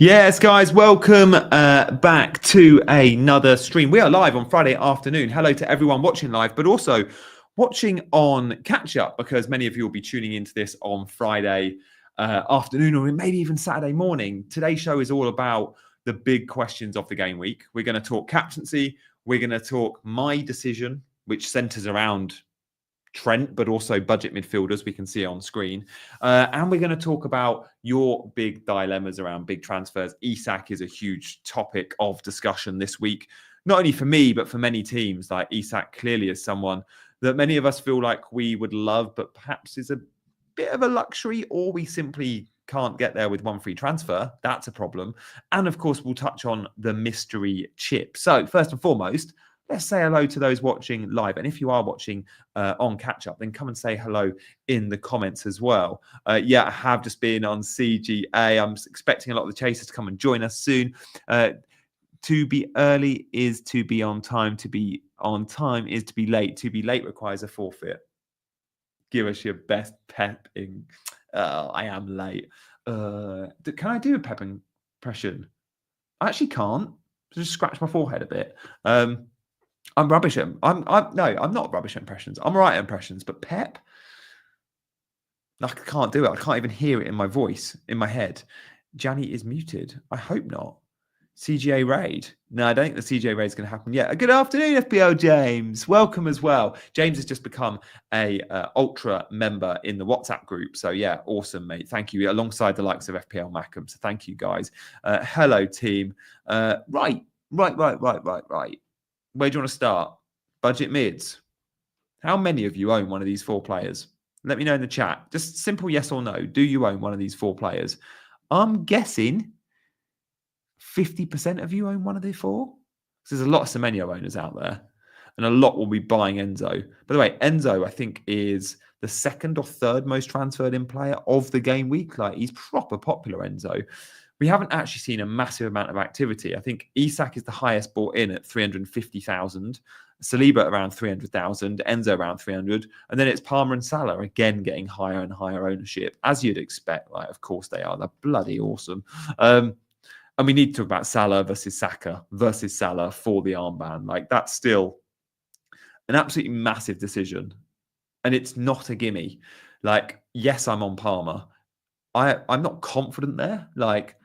Yes, guys, welcome back to another stream. We are live on Friday afternoon. Hello to everyone watching live, but also watching on catch up, because many of you will be tuning into this on Friday afternoon or maybe even Saturday morning. Today's show is all about the big questions of the game week. We're going to talk captaincy. We're going to talk my decision, which centers around Trent, but also budget midfielders we can see on screen. And we're going to talk about your big dilemmas around big transfers. Isak is a huge topic of discussion this week, not only for me, but for many teams. Like Isak clearly is someone that many of us feel like we would love, but perhaps is a bit of a luxury, or we simply can't get there with one free transfer. That's a problem. And of course, we'll touch on the mystery chip. So first and foremost, let's say hello to those watching live. And if you are watching on catch up, then come and say hello in the comments as well. Yeah, I have just been on CGA. I'm expecting a lot of the chasers to come and join us soon. To be early is to be on time. To be on time is to be late. To be late requires a forfeit. Give us your best pepping. I am late. Can I do a pep impression? I actually can't. Just scratch my forehead a bit. I'm rubbish at. I'm not rubbish at impressions. I'm right at impressions, but Pep, I can't do it. I can't even hear it in my voice, in my head. Janny is muted. I hope not. CGA raid. No, I don't think the CGA raid is going to happen yet. Good afternoon, FPL James. Welcome as well. James has just become a ultra member in the WhatsApp group. So yeah, awesome, mate. Thank you. Alongside the likes of FPL Mackham. So thank you, guys. Hello, team. Right. Where do you want to start? Budget mids. How many of you own one of these four players? Let me know in the chat. Just simple yes or no. Do you own one of these four players? I'm guessing 50% of you own one of the four. So there's a lot of Semenyo owners out there, and a lot will be buying Enzo. By the way, Enzo, I think, is the second or third most transferred in player of the game week. Like, he's proper popular, Enzo. We haven't actually seen a massive amount of activity. I think Isak is the highest bought in at 350,000, Saliba around 300,000, Enzo around 300, and then it's Palmer and Salah again getting higher and higher ownership, as you'd expect. Like, of course they are. They're bloody awesome. And we need to talk about Salah versus Saka versus Salah for the armband. Like, that's still an absolutely massive decision, and it's not a gimme. Like, yes, I'm on Palmer. I'm not confident there. Like,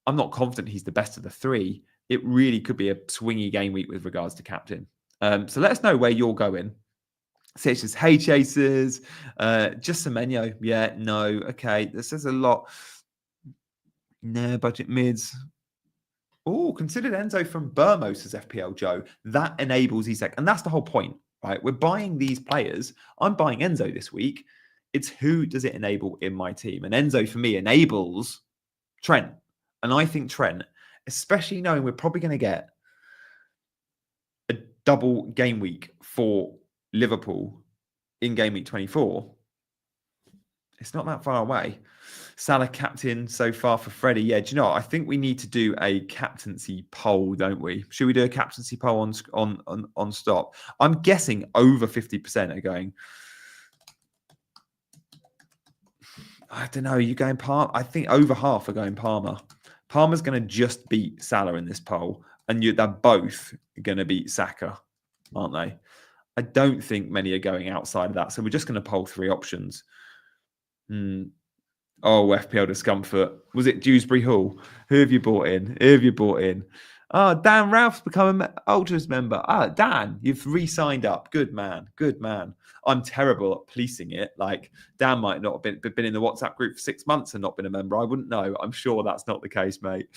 I'm not confident he's the best of the three. It really could be a swingy game week with regards to captain. So let us know where you're going. So it's just, hey, chasers, just Semenyo. Yeah, no. Okay, this is a lot. No, budget mids. Oh, considered Enzo from Burmo, says FPL Joe. That enables Isak. And that's the whole point, right? We're buying these players. I'm buying Enzo this week. It's who does it enable in my team? And Enzo, for me, enables Trent. And I think Trent, especially knowing we're probably going to get a double game week for Liverpool in game week 24, it's not that far away. Salah captain so far for Freddie. Yeah, do you know what? I think we need to do a captaincy poll, don't we? Should we do a captaincy poll on stop? I'm guessing over 50% are going. I don't know. You going Palmer? I think over half are going Palmer. Palmer's going to just beat Salah in this poll, and they're both going to beat Saka, aren't they? I don't think many are going outside of that. So we're just going to poll three options. Oh, FPL discomfort. Was it Dewsbury Hall? Who have you bought in? Who have you bought in? Oh, Dan Ralph's become an Ultras member. Ah, Dan, you've re-signed up. Good man. Good man. I'm terrible at policing it. Like, Dan might not have been in the WhatsApp group for 6 months and not been a member. I wouldn't know. I'm sure that's not the case, mate.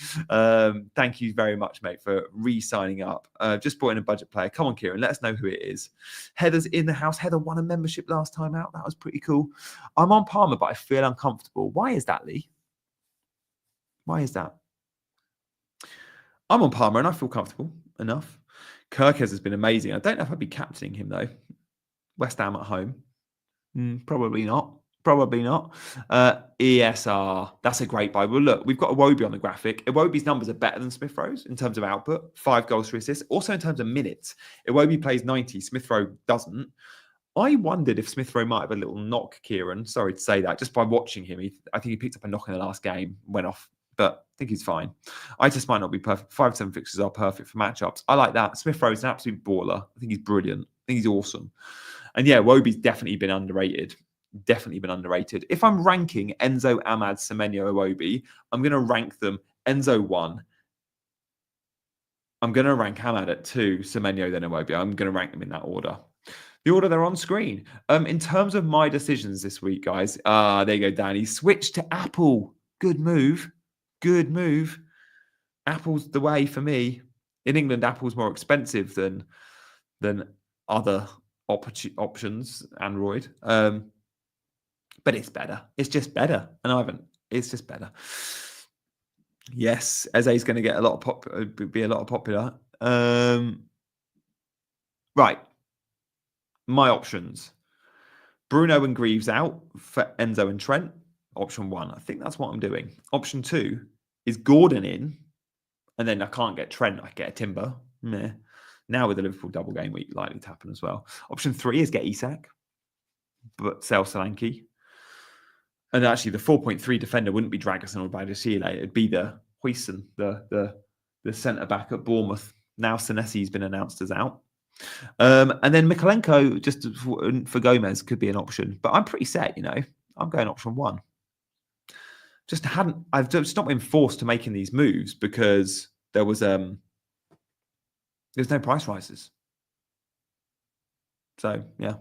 Thank you very much, mate, for re-signing up. Just brought in a budget player. Come on, Kieran. Let us know who it is. Heather's in the house. Heather won a membership last time out. That was pretty cool. I'm on Palmer, but I feel uncomfortable. Why is that, Lee? Why is that? I'm on Palmer and I feel comfortable enough. Kirkes has been amazing. I don't know if I'd be captaining him, though. West Ham at home. Probably not. Probably not. ESR. That's a great buy. Well, look, we've got Iwobi on the graphic. Iwobi's numbers are better than Smith Rowe's in terms of output. 5 goals, 3 assists. Also in terms of minutes. Iwobi plays 90. Smith Rowe doesn't. I wondered if Smith Rowe might have a little knock, Kieran. Sorry to say that. Just by watching him, I think he picked up a knock in the last game, went off. But think he's fine. I just might not be perfect. 5-7 fixtures are perfect for matchups. I like that. Smith Rowe's an absolute baller. I think he's brilliant. I think he's awesome. And yeah, Wobie's definitely been underrated. Definitely been underrated. If I'm ranking Enzo, Ahmad, Semenyo, Iwobi, I'm going to rank them Enzo 1. I'm going to rank Ahmad at 2, Semenyo, then Iwobi. I'm going to rank them in that order. The order they're on screen. In terms of my decisions this week, guys, there you go, Danny. Switch to Apple. Good move. Good move. Apple's the way for me. In England, Apple's more expensive than other options, Android. But it's better. It's just better. And it's just better. Yes, Eze's going to get be a lot of popular. Right. My options. Bruno and Greaves out for Enzo and Trent. Option 1. I think that's what I'm doing. Option 2 is Gordon in. And then I can't get Trent. I get a Timber. Meh. Now with the Liverpool double game week, likely to happen as well. Option 3 is get Isak. But sell Solanke. And actually, the 4.3 defender wouldn't be Dragusin or Badiashile. It'd be the Huijsen, the centre-back at Bournemouth. Now Senesi's been announced as out. And then Mikalenko, just for Gomez, could be an option. But I'm pretty set, I'm going option 1. I've just not been forced to making these moves because there's no price rises. So, yeah.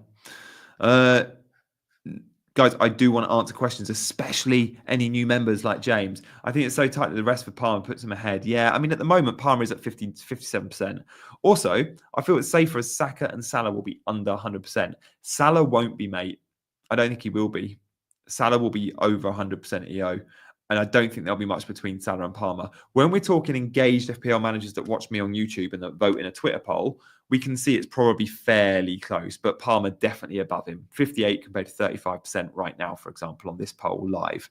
Guys, I do want to answer questions, especially any new members like James. I think it's so tight that the rest of Palmer puts him ahead. Yeah, I mean, at the moment, Palmer is at 57%. Also, I feel it's safer as Saka and Salah will be under 100%. Salah won't be, mate. I don't think he will be. Salah will be over 100% EO. And I don't think there'll be much between Salah and Palmer. When we're talking engaged FPL managers that watch me on YouTube and that vote in a Twitter poll, we can see it's probably fairly close, but Palmer definitely above him. 58 compared to 35% right now, for example, on this poll live.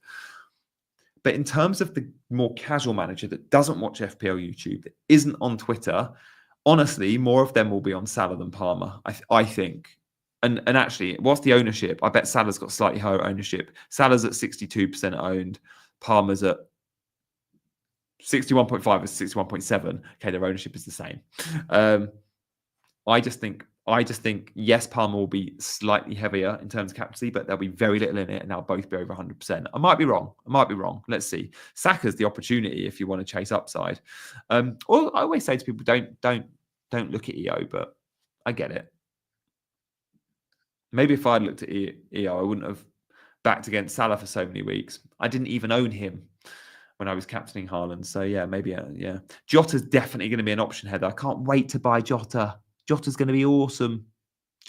But in terms of the more casual manager that doesn't watch FPL YouTube, that isn't on Twitter, honestly, more of them will be on Salah than Palmer, I think. And actually, what's the ownership? I bet Salah's got slightly higher ownership. Salah's at 62% owned. Palmer's at 61.5 or 61.7. Okay, their ownership is the same. I just think, yes, Palmer will be slightly heavier in terms of captaincy, but there'll be very little in it, and they'll both be over 100%. I might be wrong. Let's see. Saka's the opportunity if you want to chase upside. Or I always say to people, don't look at EO, but I get it. Maybe if I'd looked at EO, I wouldn't have backed against Salah for so many weeks. I didn't even own him when I was captaining Haaland. So yeah, maybe, yeah. Jota's definitely going to be an option header. I can't wait to buy Jota. Jota's going to be awesome. CH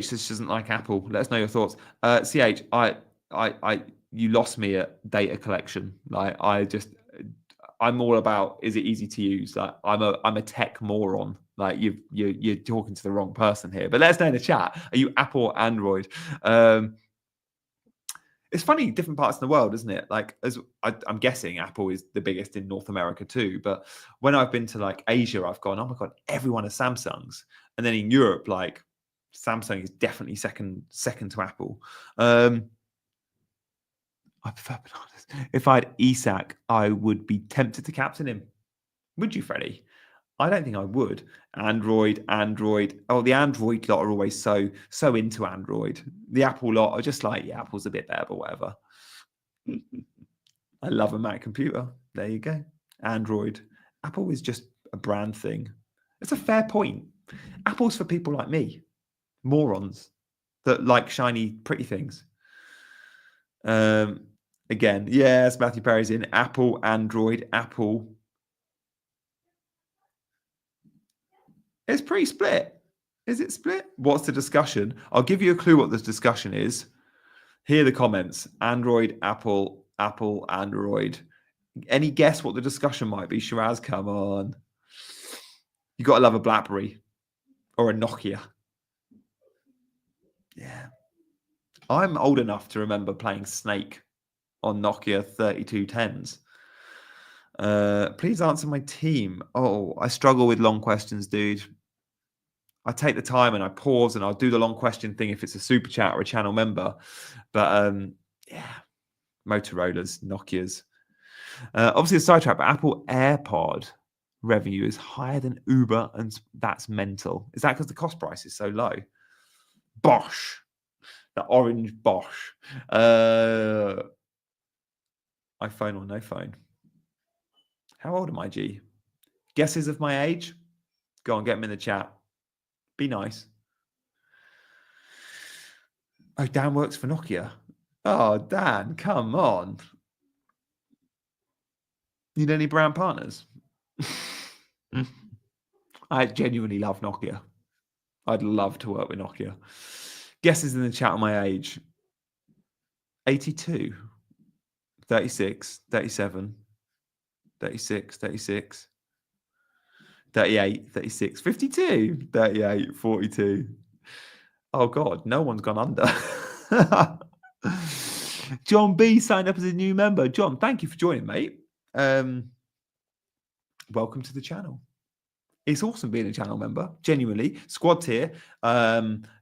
just doesn't like Apple. Let us know your thoughts. CH, you lost me at data collection. I'm all about, is it easy to use? Like I'm a tech moron. Like you're talking to the wrong person here. But let us know in the chat. Are you Apple or Android? It's funny, different parts of the world, isn't it? Like, I'm guessing Apple is the biggest in North America too. But when I've been to like Asia, I've gone, oh my God, everyone has Samsungs. And then in Europe, like Samsung is definitely second to Apple. I prefer bananas. If I had Isak, I would be tempted to captain him. Would you, Freddie? I don't think I would. Android. Oh, the Android lot are always so into Android. The Apple lot are just like, yeah, Apple's a bit better, but whatever. I love a Mac computer. There you go. Android. Apple is just a brand thing. It's a fair point. Apple's for people like me, morons that like shiny, pretty things. Again, yes, Matthew Perry's in. Apple, Android, Apple. It's pretty split. Is it split? What's the discussion? I'll give you a clue what the discussion is. Here are the comments. Android, Apple, Android. Any guess what the discussion might be? Shiraz, come on. You got to love a BlackBerry or a Nokia. Yeah. I'm old enough to remember playing Snake on Nokia 3210s. Please answer my team. Oh, I struggle with long questions, dude. I take the time and I pause and I'll do the long question thing if it's a super chat or a channel member. But yeah, Motorola's, Nokia's. Obviously, a sidetrack, but Apple AirPod revenue is higher than Uber, and that's mental. Is that because the cost price is so low? Bosch, the orange Bosch. iPhone or no phone? How old am I, G? Guesses of my age? Go on, get them in the chat. Be nice. Oh, Dan works for Nokia. Oh, Dan, come on. You know any brand partners? I genuinely love Nokia. I'd love to work with Nokia. Guesses in the chat on my age. 82, 36, 37, 36, 36, 38, 36, 52, 38, 42. Oh, God, no one's gone under. John B signed up as a new member. John, thank you for joining, mate. Welcome to the channel. It's awesome being a channel member, genuinely. Squad tier,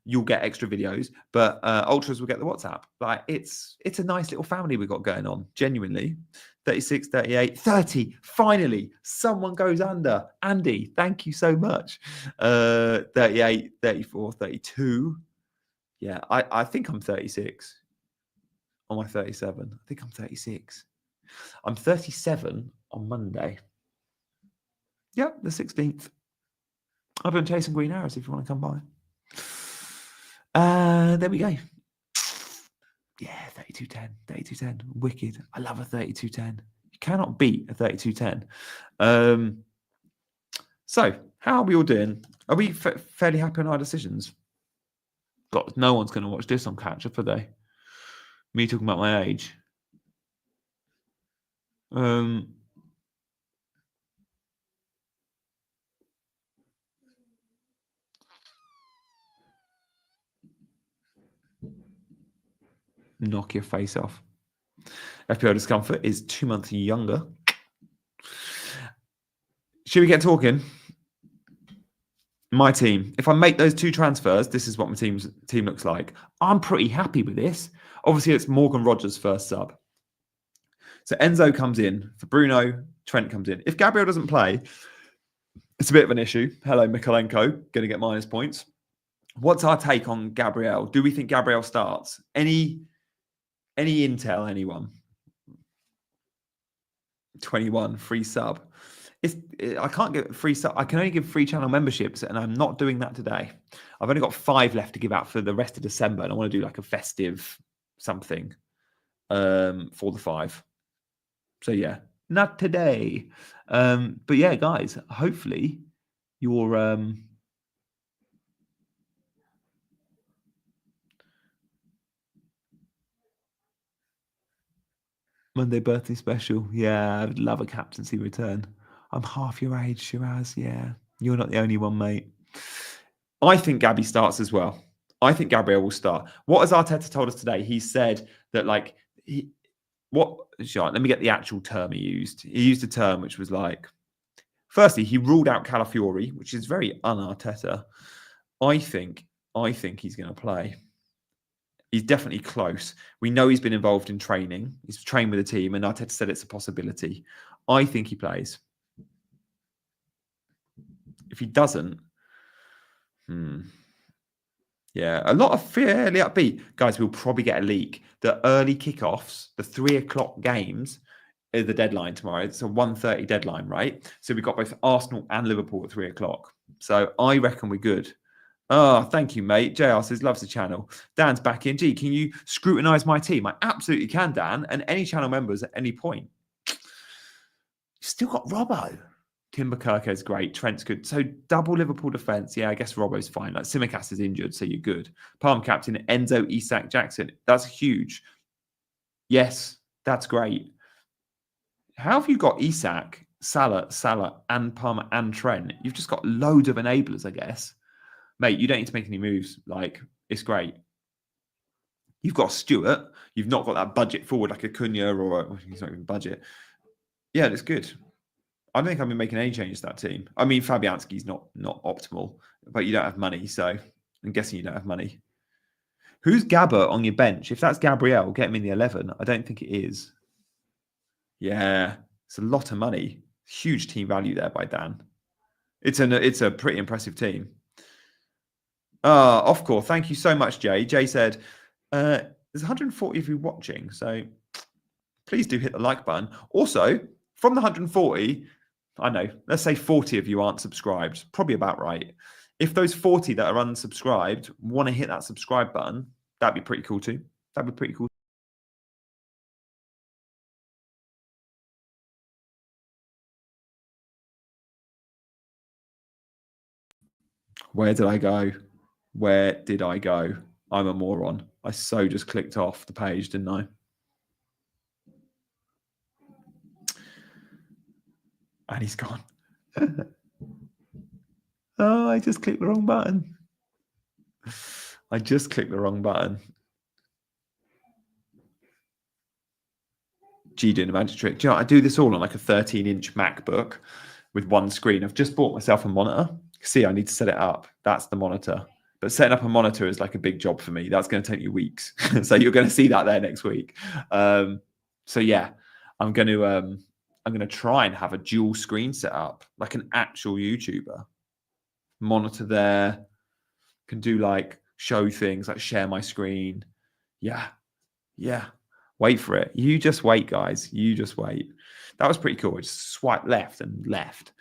you'll get extra videos, but ultras will get the WhatsApp. Like it's a nice little family we've got going on, genuinely. 36, 38, 30. Finally, someone goes under. Andy, thank you so much. 38, 34, 32. Yeah, I think I'm 36. Or am I 37? I think I'm 36. I'm 37 on Monday. Yep, the 16th. I've been chasing green arrows if you want to come by. There we go. Yeah, 3210. 3210. Wicked. I love a 3210. You cannot beat a 3210. So, how are we all doing? Are we fairly happy on our decisions? God, no one's going to watch this on catch up, are they? Me talking about my age. Nokia face off. FPL discomfort is 2 months younger. Should we get talking? My team. If I make those 2 transfers, this is what my team looks like. I'm pretty happy with this. Obviously, it's Morgan Rogers' first sub. So Enzo comes in for Bruno. Trent comes in. If Gabriel doesn't play, it's a bit of an issue. Hello, Mikolenko. Going to get minus points. What's our take on Gabriel? Do we think Gabriel starts? Any intel, anyone? 21, free sub. I can't get free sub. I can only give free channel memberships, and I'm not doing that today. I've only got 5 left to give out for the rest of December, and I want to do like a festive something for the 5. So yeah, not today. But yeah, guys, hopefully your Monday birthday special. Yeah, I'd love a captaincy return. I'm half your age, Shiraz. Yeah, you're not the only one, mate. I think Gabby starts as well. I think Gabriel will start. What has Arteta told us today? He said that let me get the actual term he used. He used a term which was like, firstly, he ruled out Calafiori, which is very un-Arteta. I think he's going to play. He's definitely close. We know he's been involved in training. He's trained with the team, and Arteta said it's a possibility. I think he plays. If he doesn't, yeah, a lot of fairly upbeat. Guys, we'll probably get a leak. The early kickoffs, the 3 o'clock games, is the deadline tomorrow. It's a 1:30 deadline, right? So we've got both Arsenal and Liverpool at 3 o'clock. So I reckon we're good. Oh, thank you, mate. JR says, loves the channel. Dan's back in. Gee, can you scrutinise my team? I absolutely can, Dan. And any channel members at any point. You've still got Robbo. Timber Kirko's great. Trent's good. So double Liverpool defence. Yeah, I guess Robbo's fine. Like Simicast is injured, so you're good. Palm captain, Enzo, Isak, Jackson. That's huge. Yes, that's great. How have you got Isak, Salah, and Palmer and Trent? You've just got loads of enablers, I guess. Mate, you don't need to make any moves. Like, it's great. You've got Stuart. You've not got that budget forward like a Cunha or he's not even budget. Yeah, it's good. I don't think I've been making any changes to that team. I mean, Fabianski's not optimal. but you don't have money, so I'm guessing you don't have money. Who's Gabba on your bench? If that's Gabriel, get him in the 11. I don't think it is. Yeah, it's a lot of money. Huge team value there by Dan. It's a pretty impressive team. Off core. Thank you so much, Jay. Jay said, there's 140 of you watching, so please do hit the like button. Also, from the 140, I know, let's say 40 of you aren't subscribed. Probably about right. If those 40 that are unsubscribed want to hit that subscribe button, that'd be pretty cool too. That'd be pretty cool. Where did I go? Where did I go? I'm a moron. I so just clicked off the page, didn't I? And he's gone. Oh, I just clicked the wrong button. I just clicked the wrong button. G doing a magic trick. Do you know, I do this all on like a 13-inch MacBook with one screen. I've just bought myself a monitor. See, I need to set it up. That's the monitor. But setting up a monitor is like a big job for me. That's going to take you weeks. So you're going to see that there next week. So yeah, I'm going to try and have a dual screen set up, like an actual YouTuber. Monitor there, can do like show things, like share my screen. Yeah. Wait for it. You just wait, guys. You just wait. That was pretty cool. I just swipe left and left.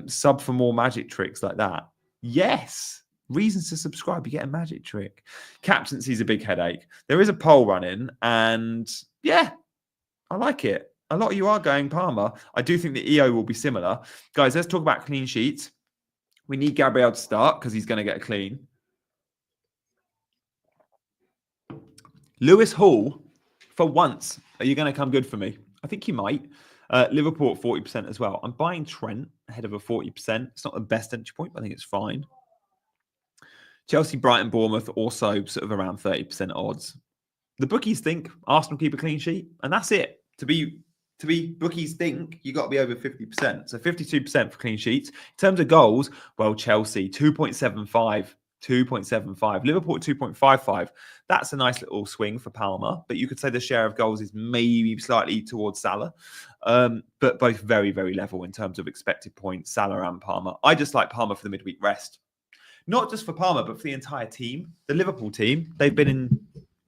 Sub for more magic tricks like that. Yes. Reasons to subscribe. You get a magic trick. Captaincy is a big headache. There is a poll running, and yeah, I like it. A lot of you are going Palmer. I do think the EO will be similar. Guys, let's talk about clean sheets. We need Gabriel to start because he's going to get a clean. Lewis Hall, for once, are you going to come good for me? I think you might. Liverpool at 40% as well. I'm buying Trent ahead of a 40%. It's not the best entry point, but I think it's fine. Chelsea, Brighton, Bournemouth also sort of around 30% odds. The bookies think Arsenal keep a clean sheet, and that's it. To be bookies think you got to be over 50%. So 52% for clean sheets. In terms of goals, well, Chelsea 2.75. 2.75. Liverpool at 2.55. That's a nice little swing for Palmer, but you could say the share of goals is maybe slightly towards Salah. But both very, very level in terms of expected points, Salah and Palmer. I just like Palmer for the midweek rest. Not just for Palmer, but for the entire team. The Liverpool team, they've been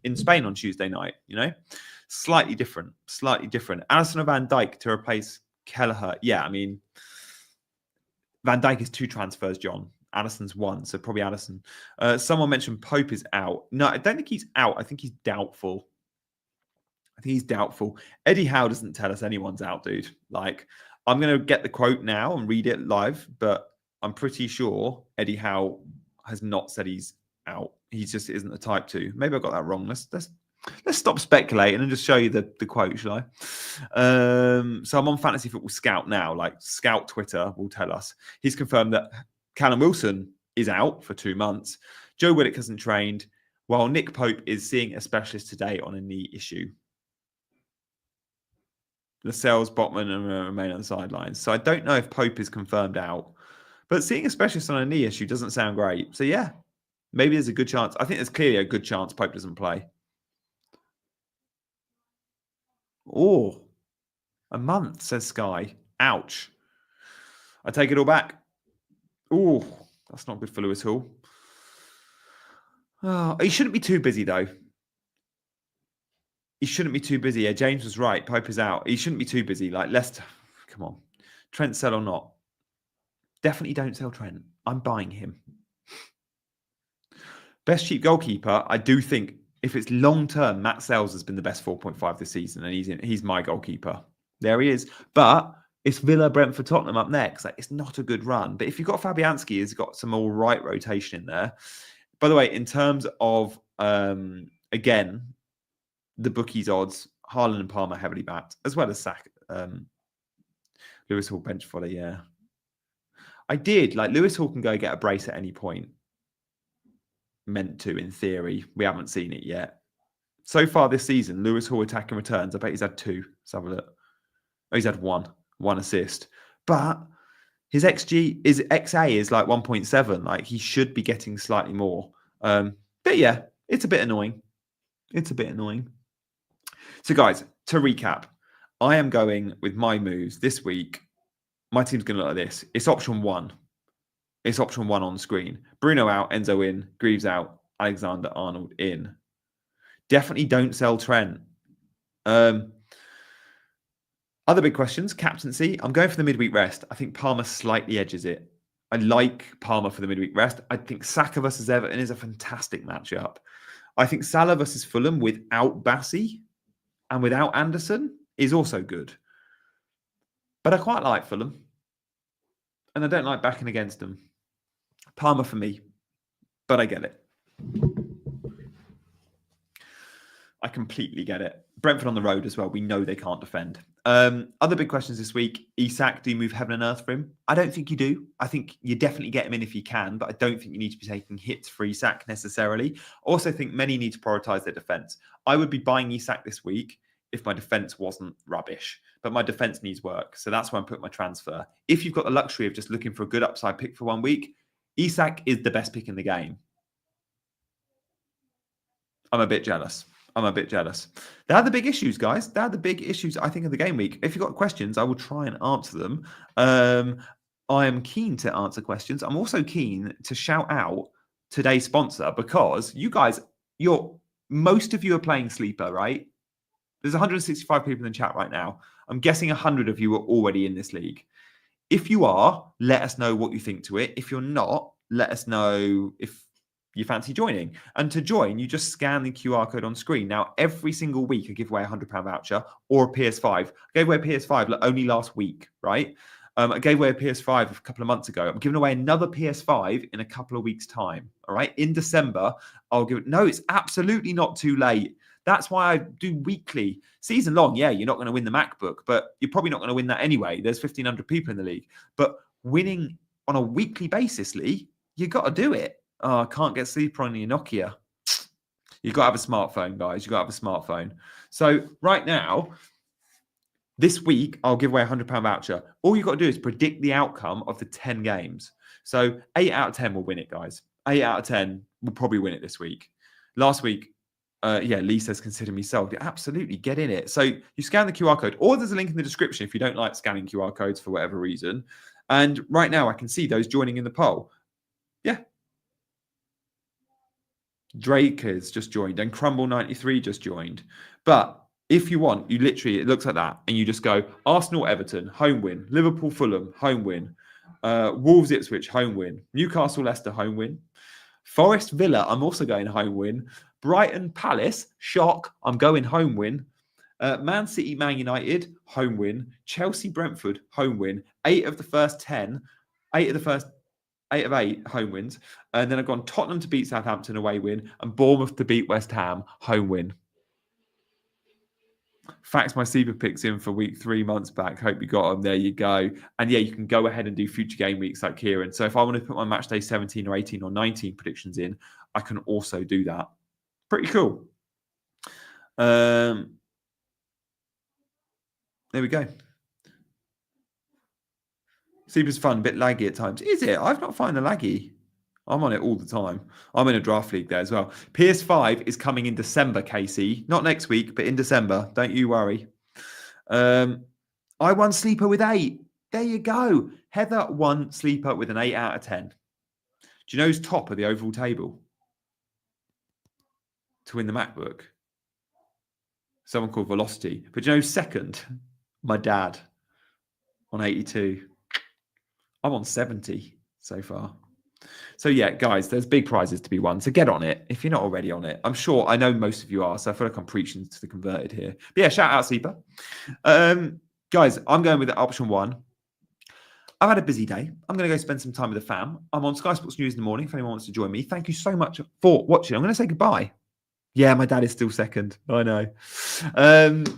in Spain on Tuesday night, you know? Slightly different. Alisson or Van Dijk to replace Kelleher. Yeah, I mean, Van Dijk is 2 transfers, John. Alisson's 1, so probably Alisson. Someone mentioned Pope is out. No, I don't think he's out. I think he's doubtful. Eddie Howe doesn't tell us anyone's out, dude. Like, I'm going to get the quote now and read it live, but I'm pretty sure Eddie Howe has not said he's out. He just isn't the type to. Maybe I got that wrong. Let's stop speculating and just show you the quote, shall I? So I'm on Fantasy Football Scout now. Like, Scout Twitter will tell us. He's confirmed that Callum Wilson is out for 2 months. Joe Willock hasn't trained, while Nick Pope is seeing a specialist today on a knee issue. Lascelles, Botman, and remain on the sidelines. So I don't know if Pope is confirmed out. But seeing a specialist on a knee issue doesn't sound great. So yeah, maybe there's a good chance. I think there's clearly a good chance Pope doesn't play. Oh, a month, says Sky. Ouch. I take it all back. Oh, that's not good for Lewis Hall. Oh, he shouldn't be too busy, though. He shouldn't be too busy. Yeah, James was right. Pope is out. He shouldn't be too busy. Like, Leicester, come on. Trent sell or not? Definitely don't sell Trent. I'm buying him. Best cheap goalkeeper, I do think if it's long-term, Matt Sells has been the best 4.5 this season, and he's my goalkeeper. There he is. But it's Villa, Brentford, Tottenham up next. Like, it's not a good run. But if you've got Fabianski, he's got some all right rotation in there. By the way, in terms of, again, the bookies odds, Haaland and Palmer heavily backed, as well as Sack. Lewis Hall bench fodder, yeah. I did. Like, Lewis Hall can go get a brace at any point. Meant to, in theory. We haven't seen it yet. So far this season, Lewis Hall attacking returns, I bet he's had 2. Let's have a look. Oh, he's had 1 assist. But His XA is like 1.7. Like he should be getting slightly more. But yeah, it's a bit annoying. It's a bit annoying. So guys, to recap, I am going with my moves this week. My team's going to look like this. It's option 1. It's option 1 on screen. Bruno out, Enzo in, Greaves out, Alexander-Arnold in. Definitely don't sell Trent. Other big questions, captaincy. I'm going for the midweek rest. I think Palmer slightly edges it. I like Palmer for the midweek rest. I think Saka versus Everton is a fantastic matchup. I think Salah versus Fulham without Bassey and without Anderson is also good. But I quite like Fulham. And I don't like backing against them. Palmer for me. But I get it. I completely get it. Brentford on the road as well. We know they can't defend. Other big questions this week. Isak, do you move heaven and earth for him? I don't think you do. I think you definitely get him in if you can, but I don't think you need to be taking hits for Isak necessarily. Also think many need to prioritise their defence. I would be buying Isak this week if my defence wasn't rubbish, but my defence needs work. So that's why I'm putting my transfer. If you've got the luxury of just looking for a good upside pick for 1 week, Isak is the best pick in the game. I'm a bit jealous. They are the big issues, guys. They are the big issues, I think, of the game week. If you've got questions, I will try and answer them. I am keen to answer questions. I'm also keen to shout out today's sponsor because you guys, most of you are playing Sleeper, right? There's 165 people in the chat right now. I'm guessing 100 of you are already in this league. If you are, let us know what you think to it. If you're not, let us know if you fancy joining. And to join, you just scan the QR code on screen. Now, every single week, I give away a £100 voucher or a PS5. I gave away a PS5 only last week, right? I gave away a PS5 a couple of months ago. I'm giving away another PS5 in a couple of weeks' time, all right? In December, I'll give it. No, it's absolutely not too late. That's why I do weekly. Season long, yeah, you're not going to win the MacBook, but you're probably not going to win that anyway. There's 1,500 people in the league. But winning on a weekly basis, Lee, you got to do it. Oh, I can't get Sleeper on your Nokia. You've got to have a smartphone, guys. You've got to have a smartphone. So right now, this week, I'll give away a £100 voucher. All you've got to do is predict the outcome of the 10 games. So 8 out of 10 will win it, guys. 8 out of 10 will probably win it this week. Last week, Lee says, consider me sold. Absolutely, get in it. So you scan the QR code, or there's a link in the description if you don't like scanning QR codes for whatever reason. And right now, I can see those joining in the poll. Yeah. Drake has just joined and Crumble93 just joined. But if you want, you literally, it looks like that. And you just go Arsenal, Everton, home win. Liverpool, Fulham, home win. Wolves, Ipswich, home win. Newcastle, Leicester, home win. Forest, Villa, I'm also going home win. Brighton, Palace, shock, I'm going home win. Man City, Man United, home win. Chelsea, Brentford, home win. 8 of the first 10. 8 of 8 home wins. And then I've gone Tottenham to beat Southampton, away win, and Bournemouth to beat West Ham, home win. Fax my Sleeper picks in for week 3 months back. Hope you got them. There you go. And yeah, you can go ahead and do future game weeks like Kieran. So if I want to put my match day 17 or 18 or 19 predictions in, I can also do that. Pretty cool. There we go. Sleeper's fun, a bit laggy at times. Is it? I've not found the laggy. I'm on it all the time. I'm in a draft league there as well. PS5 is coming in December, Casey. Not next week, but in December. Don't you worry. I won Sleeper with 8. There you go. Heather won Sleeper with an 8 out of 10. Do you know who's top of the overall table to win the MacBook? Someone called Velocity. But do you know who's second? My dad on 82. I'm on 70 so far. So yeah, guys, there's big prizes to be won. So get on it if you're not already on it. I'm sure, I know most of you are. So I feel like I'm preaching to the converted here. But yeah, shout out Sleeper. Guys, I'm going with option 1. I've had a busy day. I'm going to go spend some time with the fam. I'm on Sky Sports News in the morning if anyone wants to join me. Thank you so much for watching. I'm going to say goodbye. Yeah, my dad is still second. I know.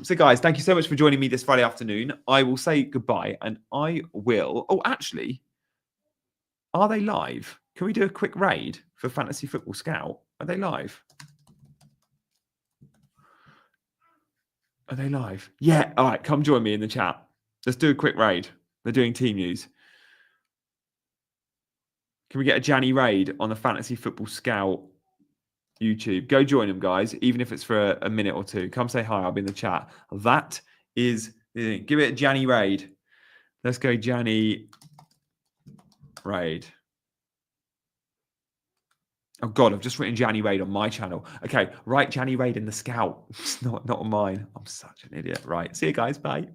So guys, thank you so much for joining me this Friday afternoon. I will say goodbye and I will... Oh, actually, are they live? Can we do a quick raid for Fantasy Football Scout? Are they live? Are they live? Yeah. All right, come join me in the chat. Let's do a quick raid. They're doing team news. Can we get a Janny raid on the Fantasy Football Scout YouTube? Go join them, guys, even if it's for a minute or two. Come say hi. I'll be in the chat. That is the thing. Give it a Janny raid. Let's go Janny raid. Oh, God, I've just written Janny raid on my channel. Okay, write Janny raid in the Scout. It's not on mine. I'm such an idiot. Right. See you guys. Bye.